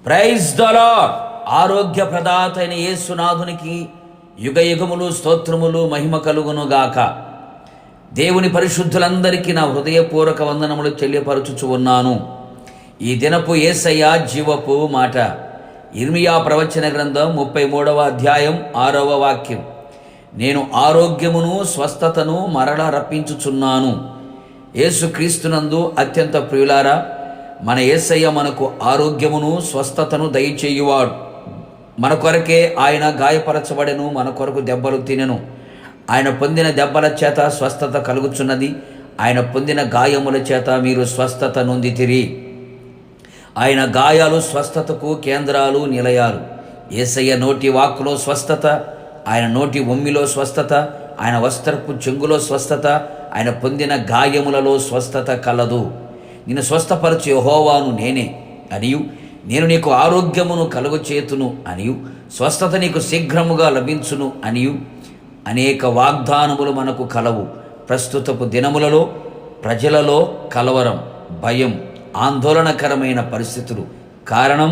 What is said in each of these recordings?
Praise the lord. ఆరోగ్య ప్రదాత అయిన యేసునాథునికి యుగ యుగములు స్తోత్రములు మహిమ కలుగునుగాక. దేవుని పరిశుద్ధులందరికీ నా హృదయపూర్వక వందనములు చెల్లిపరచుచు ఉన్నాను. ఈ దినపు యేసయ్య జీవపు మాట. ఇర్మియా ప్రవచన గ్రంథం 33వ అధ్యాయం 6వ వాక్యం. నేను ఆరోగ్యమును స్వస్థతను మరల రప్పించుచున్నాను. యేసుక్రీస్తునందు అత్యంత ప్రియులారా, మన యేసయ్య మనకు ఆరోగ్యమును స్వస్థతను దయచేయువాడు. మన కొరకే ఆయన గాయపరచబడెను, మన కొరకు దెబ్బలు తినెను. ఆయన పొందిన దెబ్బల చేత స్వస్థత కలుగుచున్నది. ఆయన పొందిన గాయముల చేత మీరు స్వస్థత నొందితిరి. ఆయన గాయాలు స్వస్థతకు కేంద్రాలు, నిలయాలు. యేసయ్య నోటి వాక్కులో స్వస్థత, ఆయన నోటి ఒమ్మిలో స్వస్థత, ఆయన వస్త్రపు చెంగులో స్వస్థత, ఆయన పొందిన గాయములలో స్వస్థత కలదు. నిన్ను స్వస్థపరచు యెహోవాను నేనే అనియు, నేను నీకు ఆరోగ్యమును కలుగచేతును అనియు, స్వస్థత నీకు శీఘ్రముగా లభించును అనియు అనేక వాగ్దానములు మనకు కలవు. ప్రస్తుతపు దినములలో ప్రజలలో కలవరం, భయం, ఆందోళనకరమైన పరిస్థితులు. కారణం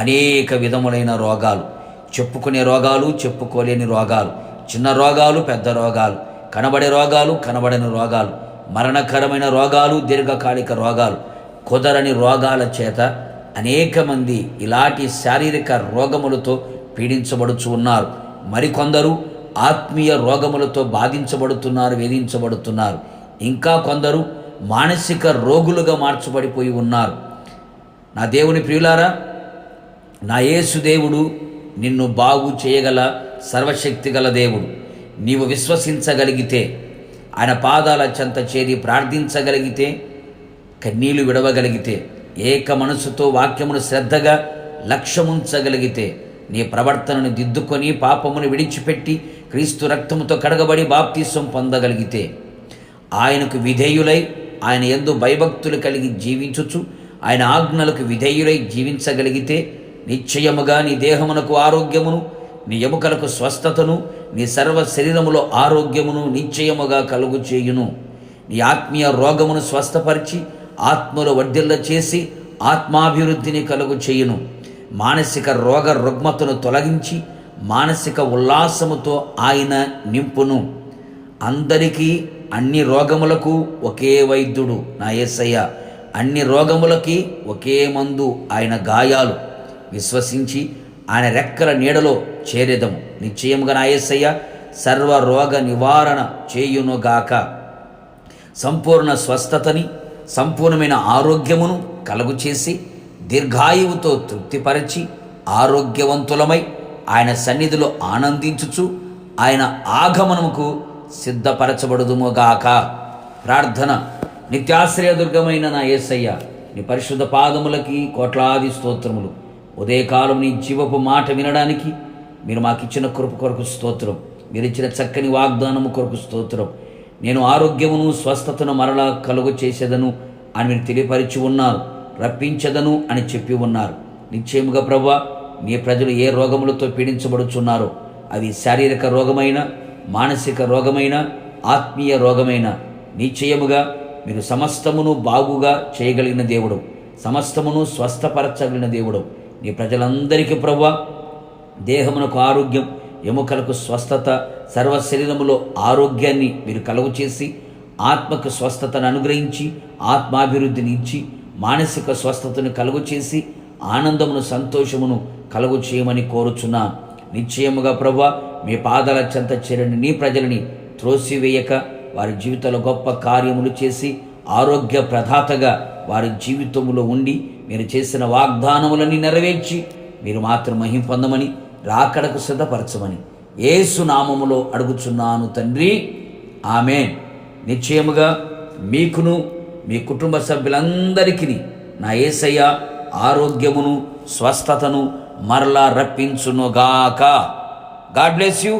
అనేక విధములైన రోగాలు. చెప్పుకునే రోగాలు, చెప్పుకోలేని రోగాలు, చిన్న రోగాలు, పెద్ద రోగాలు, కనబడే రోగాలు, కనబడని రోగాలు, మరణకరమైన రోగాలు, దీర్ఘకాలిక రోగాలు, కుదరని రోగాల చేత అనేక మంది ఇలాంటి శారీరక రోగములతో పీడించబడుచు ఉన్నారు. మరికొందరు ఆత్మీయ రోగములతో బాధించబడుతున్నారు, వేధించబడుతున్నారు. ఇంకా కొందరు మానసిక రోగులుగా మార్చబడిపోయి ఉన్నారు. నా దేవుని ప్రియులారా, నా యేసు దేవుడు నిన్ను బాగు చేయగల సర్వశక్తి గల దేవుడు. నీవు విశ్వసించగలిగితే, ఆయన పాదాల చెంత చేరి ప్రార్థించగలిగితే, కన్నీళ్లు విడవగలిగితే, ఏక మనసుతో వాక్యమును శ్రద్ధగా లక్ష్యముంచగలిగితే, నీ ప్రవర్తనను దిద్దుకొని పాపమును విడిచిపెట్టి క్రీస్తు రక్తముతో కడగబడి బాప్తిసం పొందగలిగితే, ఆయనకు విధేయులై ఆయన యందు భయభక్తులు కలిగి జీవించుచు ఆయన ఆజ్ఞలకు విధేయులై జీవించగలిగితే, నిశ్చయముగా నీ దేహమునకు ఆరోగ్యమును, నీ ఎముకలకు స్వస్థతను, నీ సర్వ శరీరములో ఆరోగ్యమును నిశ్చయముగా కలుగు చేయును. నీ ఆత్మీయ రోగమును స్వస్థపరిచి ఆత్మలో వర్ధిల్ల చేసి ఆత్మాభివృద్ధిని కలుగు చేయును. మానసిక రోగ రుగ్మతను తొలగించి మానసిక ఉల్లాసముతో ఆయన నింపును. అందరికీ అన్ని రోగములకు ఒకే వైద్యుడు నా యేసయ్య. అన్ని రోగములకి ఒకే మందు ఆయన గాయాలు. విశ్వసించి ఆయన రెక్కల నీడలో చేరేదము. నిశ్చయముగా నా యేసయ్య సర్వ రోగ నివారణ చేయునుగాక. సంపూర్ణ స్వస్థతని, సంపూర్ణమైన ఆరోగ్యమును కలుగు చేసి దీర్ఘాయువుతో తృప్తిపరచి ఆరోగ్యవంతులమై ఆయన సన్నిధిలో ఆనందించుచు ఆయన ఆగమనముకు సిద్ధపరచబడుదుముగాక. ప్రార్థన. నిత్యాశ్రయదుర్గమైన నా యేసయ్య, నీ పరిశుద్ధ పాదములకి కోట్లాది స్తోత్రములు. ఉదయకాలం నీ జీవపు మాట వినడానికి మీరు మాకిచ్చిన కృప కొరకు స్తోత్రం. మీరు ఇచ్చిన చక్కని వాగ్దానము కొరకు స్తోత్రం. నేను ఆరోగ్యమును స్వస్థతను మరలా కలుగు చేసేదను అని మీరు తెలియపరిచి ఉన్నారు. రప్పించదను అని చెప్పి ఉన్నారు. నిశ్చయముగా ప్రభువా, నీ ప్రజలు ఏ రోగములతో పీడించబడుచున్నారో, అవి శారీరక రోగమైన, మానసిక రోగమైన, ఆత్మీయ రోగమైన, నిశ్చయముగా మీరు సమస్తమును బాగుగా చేయగలిగిన దేవుడు, సమస్తమును స్వస్థపరచగలిగిన దేవుడు. నీ ప్రజలందరికీ ప్రభువా, దేహమునకు ఆరోగ్యం, ఎముకలకు స్వస్థత, సర్వ శరీరములో ఆరోగ్యాన్ని మీరు కలుగు చేసి ఆత్మకు స్వస్థతను అనుగ్రహించి ఆత్మాభివృద్ధిని ఇచ్చి మానసిక స్వస్థతను కలుగు చేసి ఆనందమును, సంతోషమును కలుగు చేయమని కోరుచున్నాను. నిశ్చయముగా ప్రభువా, మీ పాదాల చెంత చేరని నీ ప్రజలని త్రోసివేయక వారి జీవితంలో గొప్ప కార్యములు చేసి ఆరోగ్య ప్రదాతగా వారి జీవితములో ఉండి మీరు చేసిన వాగ్దానములని నెరవేర్చి మీరు మాత్రం మహిమ పొందమని, రాకడకు సిద్ధపరచమని యేసు నామములో అడుగుచున్నాను తండ్రి, ఆమేన్. నిశ్చయముగా మీకును మీ కుటుంబ సభ్యులందరికీ నా యేసయ్య ఆరోగ్యమును స్వస్థతను మరలా రప్పించునుగాక. God bless you.